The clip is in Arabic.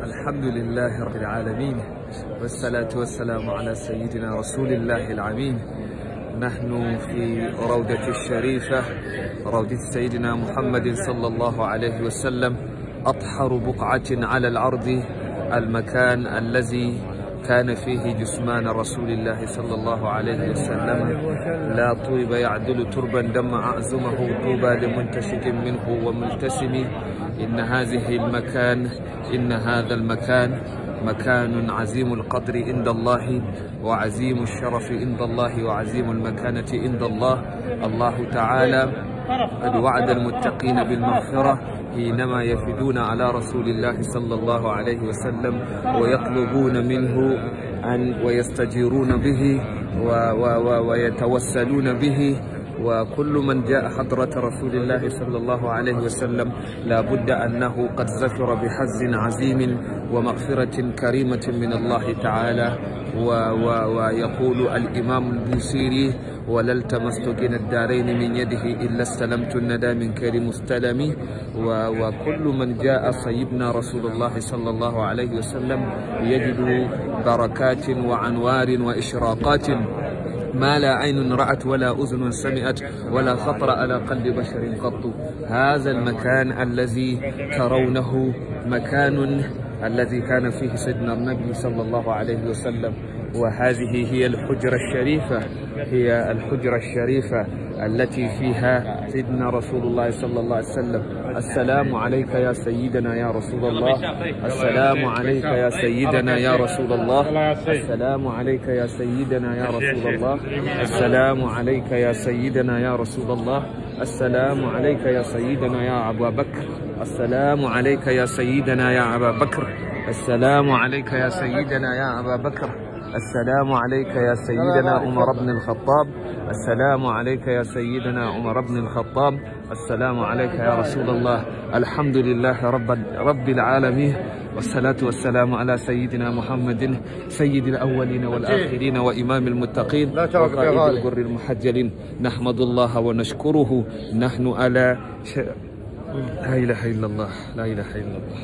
الحمد لله رب العالمين، والصلاة والسلام على سيدنا رسول الله العمين. نحن في روضة الشريفة، روضة سيدنا محمد صلى الله عليه وسلم، أطهر بقعة على الأرض، المكان الذي كان فيه جثمان رسول الله صلى الله عليه وسلم. لا طيب يعدل تربا دم أعزمه، طوبى لمنتشق منه وملتسم. إن هذا المكان مكان عظيم القدر عند الله، وعظيم الشرف عند الله، وعظيم المكانة عند الله. الله تعالى قد وعد المتقين بالمغفرة حينما يفدون على رسول الله صلى الله عليه وسلم ويطلبون منه ويستجيرون به ويتوسلون به. وكل من جاء حضرة رسول الله صلى الله عليه وسلم لا بد أنه قد زفر بحظ عظيم ومغفرة كريمة من الله تعالى. ويقول الإمام البوصيري: ولا التمست غنى الدارين من يده إلا استلمت الندى من كير مستلم. وكل من جاء سيدنا رسول الله صلى الله عليه وسلم يجد بركات وأنوار وإشراقات ما لا عين رأت ولا أذن سمعت ولا خطر على قلب بشر قط. هذا المكان الذي ترونه مكان الذي كان فيه سيدنا النبي صلى الله عليه وسلم، وهذه هي الحجرة الشريفة، هي الحجرة الشريفة التي فيها سيدنا رسول الله صلى الله عليه وسلم. السلام عليك يا سيدنا يا رسول الله، السلام عليك يا سيدنا يا رسول الله، السلام عليك يا سيدنا يا رسول الله، السلام عليك يا سيدنا يا رسول الله، السلام عليك يا سيدنا يا أبا بكر، السلام عليك يا سيدنا يا أبا بكر، السلام عليك يا سيدنا يا أبا بكر، السلام عليك يا سيدنا عمر بن الخطاب، السلام عليك يا سيدنا عمر بن الخطاب، السلام عليك يا رسول الله. الحمد لله رب العالمين، والصلاة والسلام على سيدنا محمد سيد الأولين والآخرين وإمام المتقين وقائد الغر المحجلين. نحمد الله ونشكره. نحن على لا إله إلا الله، لا إله إلا الله.